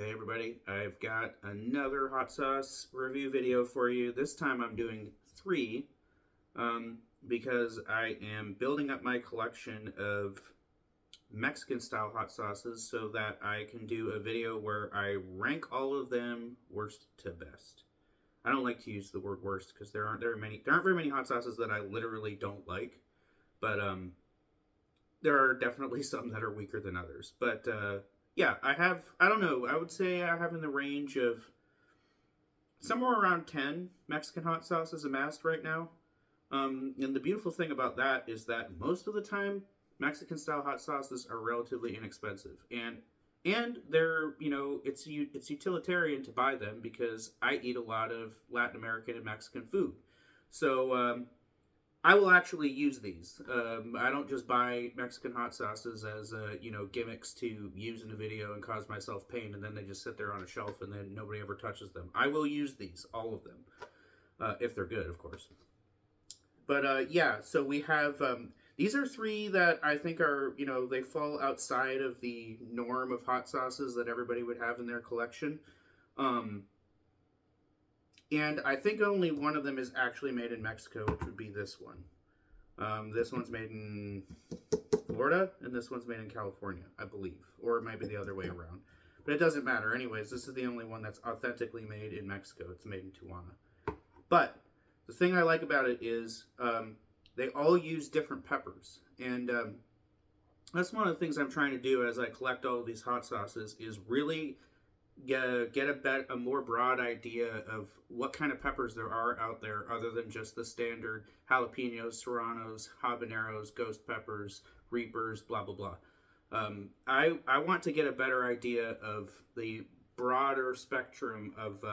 Hey everybody, I've got another hot sauce review video for you. This time I'm doing three because I am building up my collection of Mexican style hot sauces so that I can do a video where I rank all of them worst to best. I don't like to use the word worst because there aren't very many hot sauces that I literally don't like, but there are definitely some that are weaker than others. But yeah, I don't know, I would say I have in the range of somewhere around 10 Mexican hot sauces amassed right now. And the beautiful thing about that is that most of the time, Mexican style hot sauces are relatively inexpensive. And they're, it's utilitarian to buy them because I eat a lot of Latin American and Mexican food. So I will actually use these. I don't just buy Mexican hot sauces as gimmicks to use in a video and cause myself pain, and then they just sit there on a shelf and then nobody ever touches them. I will use these, all of them, if they're good, of course. But yeah, so we have these are three that I think are they fall outside of the norm of hot sauces that everybody would have in their collection. And I think only one of them is actually made in Mexico, which would be this one. This one's made in Florida, and this one's made in California, I believe. Or it might be the other way around. But it doesn't matter. Anyways, this is the only one that's authentically made in Mexico. It's made in Tijuana. But the thing I like about it is they all use different peppers. And that's one of the things I'm trying to do as I collect all of these hot sauces is really get a more broad idea of what kind of peppers there are out there other than just the standard jalapenos, serranos, habaneros, ghost peppers, reapers, blah blah blah. I want to get a better idea of the broader spectrum of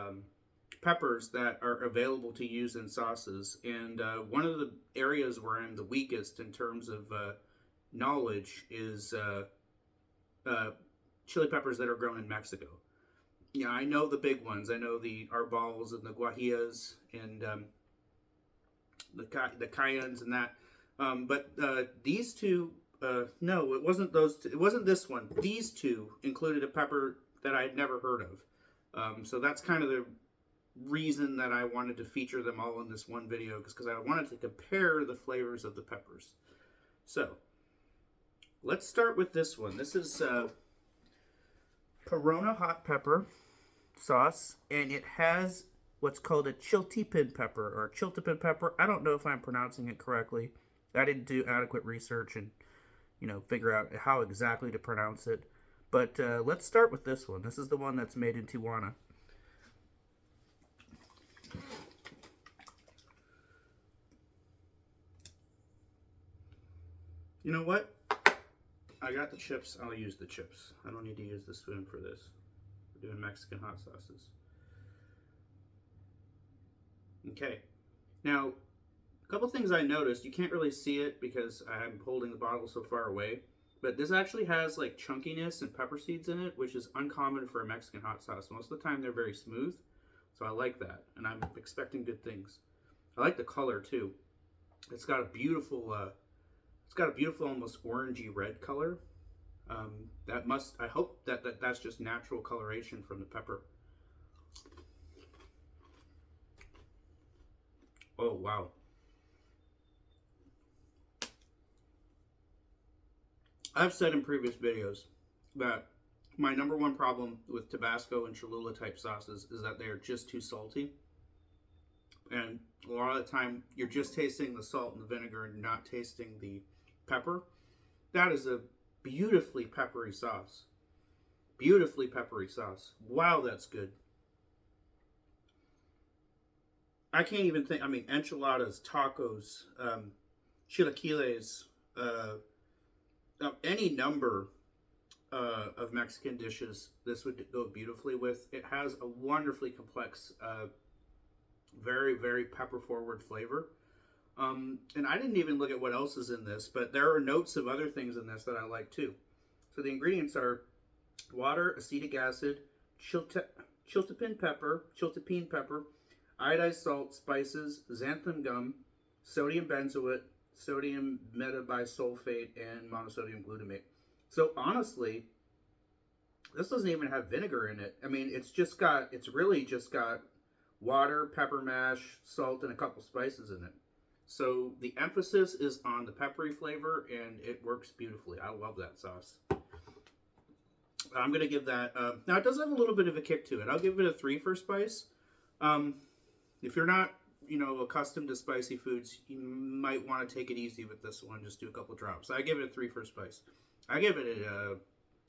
peppers that are available to use in sauces, and one of the areas where I'm the weakest in terms of knowledge is chili peppers that are grown in Mexico. Yeah, I know the big ones. I know the arbals and the guajillas and the cayennes and that. But these two, no, it wasn't those two. It wasn't this one. These two included a pepper that I had never heard of. So that's kind of the reason that I wanted to feature them all in this one video, because I wanted to compare the flavors of the peppers. So let's start with this one. This is Corona hot pepper sauce, and it has what's called a chiltepin pepper or chiltepin pepper. I don't know if I'm pronouncing it correctly. I didn't do adequate research and figure out how exactly to pronounce it. But let's start with this one. This is the one that's made in Tijuana. You know what? I got the chips. I'll use the chips. I don't need to use the spoon for this. We're doing Mexican hot sauces. Okay. Now, a couple things I noticed. You can't really see it because I'm holding the bottle so far away. But this actually has like chunkiness and pepper seeds in it, which is uncommon for a Mexican hot sauce. Most of the time they're very smooth. So I like that. And I'm expecting good things. I like the color too. It's got a beautiful almost orangey red color. I hope that's just natural coloration from the pepper. Oh, wow. I've said in previous videos that my number one problem with Tabasco and Cholula type sauces is that they are just too salty. And a lot of the time, you're just tasting the salt and the vinegar and you're not tasting the pepper. That is a beautifully peppery sauce. Beautifully peppery sauce. Wow, that's good. I can't even think, enchiladas, tacos, chilaquiles, any number of Mexican dishes this would go beautifully with. It has a wonderfully complex, very, very pepper forward flavor. And I didn't even look at what else is in this, but there are notes of other things in this that I like too. So the ingredients are water, acetic acid, chiltepin pepper, iodized salt, spices, xanthan gum, sodium benzoate, sodium metabisulfate, and monosodium glutamate. So honestly, This doesn't even have vinegar in it. I mean, it's really just got water, pepper mash, salt, and a couple spices in it. So the emphasis is on the peppery flavor, and it works beautifully. I love that sauce. I'm going to give that, now it does have a little bit of a kick to it. I'll give it a 3 for spice. If you're not, accustomed to spicy foods, you might want to take it easy with this one. Just do a couple drops. I give it a 3 for spice. I give it a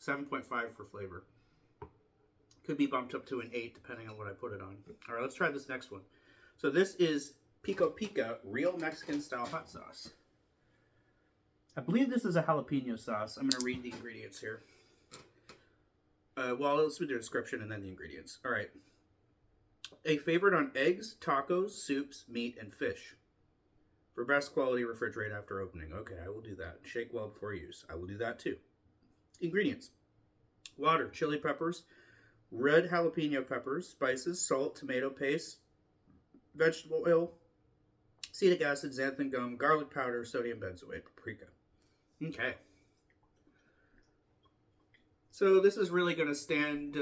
7.5 for flavor. Could be bumped up to an 8 depending on what I put it on. All right, let's try this next one. So this is Pico Pica Real Mexican Style Hot Sauce. I believe this is a jalapeno sauce. I'm going to read the ingredients here. Well, let's read the description and then the ingredients. All right. A favorite on eggs, tacos, soups, meat, and fish. For best quality, refrigerate after opening. Okay, I will do that. Shake well before use. I will do that too. Ingredients. Water, chili peppers, red jalapeno peppers, spices, salt, tomato paste, vegetable oil, acetic acid, xanthan gum, garlic powder, sodium benzoate, paprika. Okay. So this is really going to stand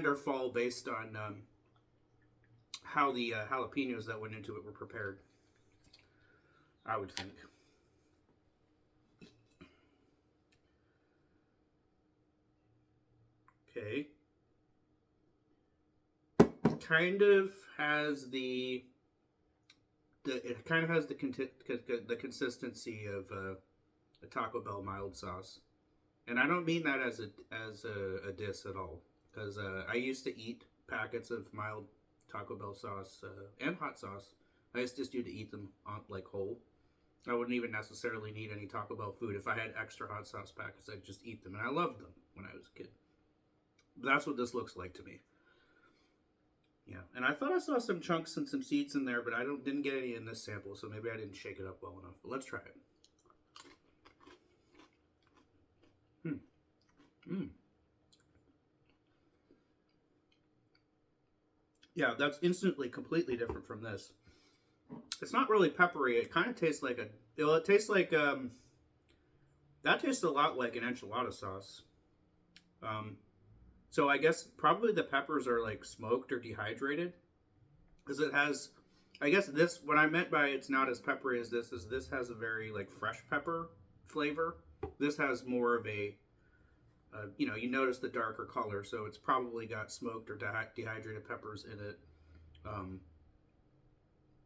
or fall based on how the jalapenos that went into it were prepared, I would think. Okay. It kind of has the consistency of a Taco Bell mild sauce. And I don't mean that as a diss at all, because I used to eat packets of mild Taco Bell sauce and hot sauce. I used to eat them like whole. I wouldn't even necessarily need any Taco Bell food. If I had extra hot sauce packets, I'd just eat them, and I loved them when I was a kid. That's what this looks like to me. Yeah, and I thought I saw some chunks and some seeds in there, but I didn't get any in this sample, so maybe I didn't shake it up well enough. But let's try it. Yeah, that's instantly completely different from this. It's not really peppery. It kind of tastes like it tastes like, that tastes a lot like an enchilada sauce. So I guess probably the peppers are like smoked or dehydrated. Because it has, I guess this, what I meant by it's not as peppery as this is this has a very like fresh pepper flavor. This has more of a, you notice the darker color, so it's probably got smoked or dehydrated peppers in it.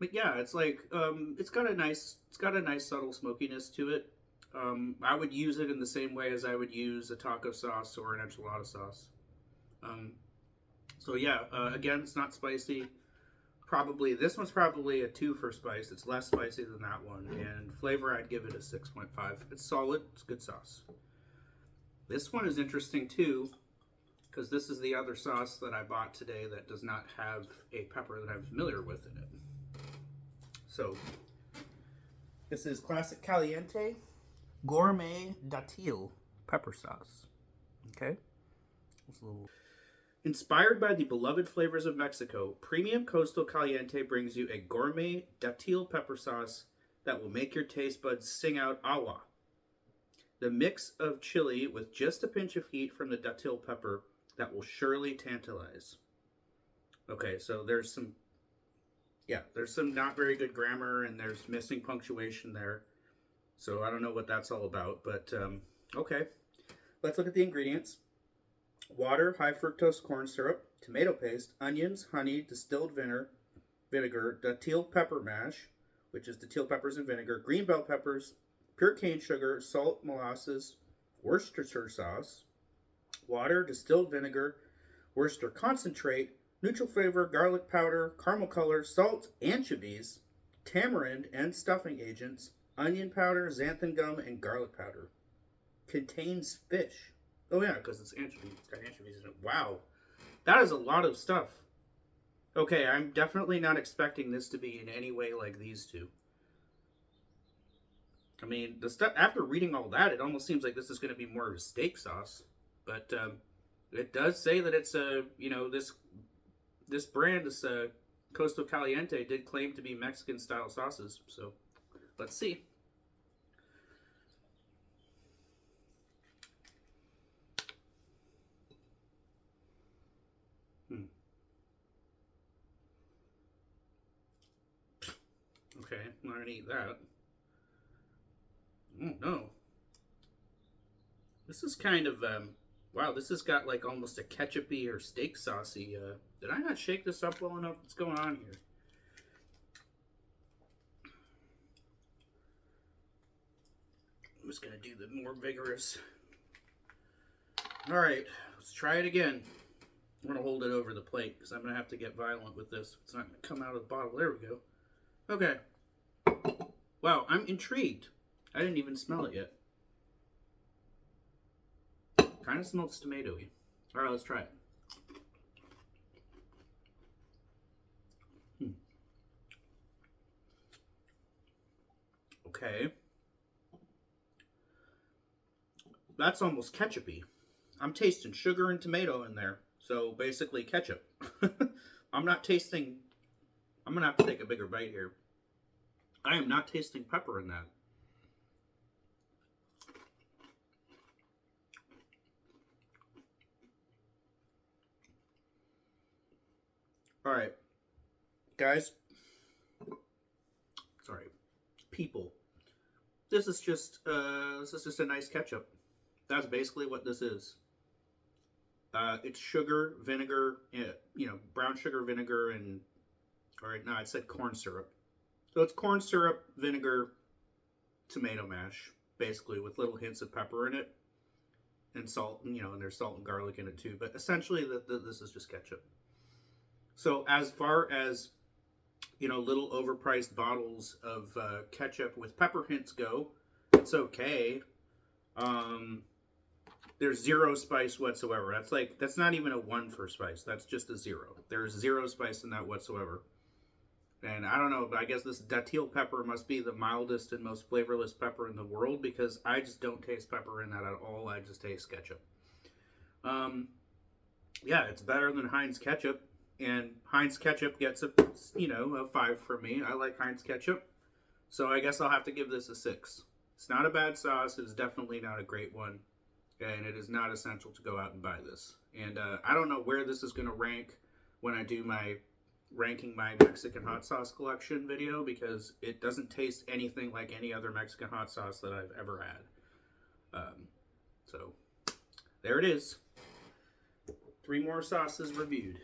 But yeah, it's like it's got a nice subtle smokiness to it. I would use it in the same way as I would use a taco sauce or an enchilada sauce. So yeah, again, it's not spicy. This one's probably a 2 for spice. It's less spicy than that one, and flavor I'd give it a 6.5. It's solid. It's good sauce. This one is interesting too, because this is the other sauce that I bought today that does not have a pepper that I'm familiar with in it. So, this is Classic Caliente Gourmet Datil Pepper Sauce. Okay? It's a little... Inspired by the beloved flavors of Mexico, Premium Coastal Caliente brings you a gourmet datil pepper sauce that will make your taste buds sing out agua. The mix of chili with just a pinch of heat from the datil pepper that will surely tantalize. Okay, so there's some not very good grammar, and there's missing punctuation there. So I don't know what that's all about, but okay. Let's look at the ingredients. Water, high fructose corn syrup, tomato paste, onions, honey, distilled vinegar, datil pepper mash, which is datil peppers and vinegar, green bell peppers, pure cane sugar, salt, molasses, Worcestershire sauce, water, distilled vinegar, Worcester concentrate, neutral flavor, garlic powder, caramel color, salt, anchovies, tamarind and stuffing agents, onion powder, xanthan gum, and garlic powder. Contains fish. Oh yeah, because it's anchovies. It's got anchovies in it. Wow. That is a lot of stuff. Okay, I'm definitely not expecting this to be in any way like these two. I mean, the stuff after reading all that, it almost seems like this is going to be more of a steak sauce. But it does say that it's this brand, this Coastal Caliente, did claim to be Mexican style sauces. So let's see. Okay, I'm not gonna eat that. Oh no. This is kind of, wow, this has got like almost a ketchupy or steak saucy. Did I not shake this up well enough? What's going on here? I'm just gonna do the more vigorous. All right, let's try it again. I'm gonna hold it over the plate because I'm gonna have to get violent with this. It's not gonna come out of the bottle. There we go. Okay. Wow, I'm intrigued. I didn't even smell it yet. Kind of smells tomatoey. All right, let's try it. Okay. That's almost ketchupy. I'm tasting sugar and tomato in there. So basically ketchup. I'm not tasting... I'm going to have to take a bigger bite here. I am not tasting pepper in that. Alright. Guys. Sorry. People. This is just a nice ketchup. That's basically what this is. It's sugar, vinegar, brown sugar, vinegar, and... Alright, no, it said corn syrup. So it's corn syrup, vinegar, tomato mash, basically, with little hints of pepper in it. And salt, and there's salt and garlic in it too. But essentially, this is just ketchup. So as far as, little overpriced bottles of ketchup with pepper hints go, it's okay. There's zero spice whatsoever. That's not even a 1 for spice. That's just a 0. There's 0 spice in that whatsoever. And I don't know, but I guess this datil pepper must be the mildest and most flavorless pepper in the world because I just don't taste pepper in that at all. I just taste ketchup. Yeah, it's better than Heinz ketchup. And Heinz ketchup gets a 5 from me. I like Heinz ketchup. So I guess I'll have to give this a 6. It's not a bad sauce. It's definitely not a great one. And it is not essential to go out and buy this. And I don't know where this is going to rank when I do my ranking my Mexican hot sauce collection video because it doesn't taste anything like any other Mexican hot sauce that I've ever had. So there it is. 3 more sauces reviewed.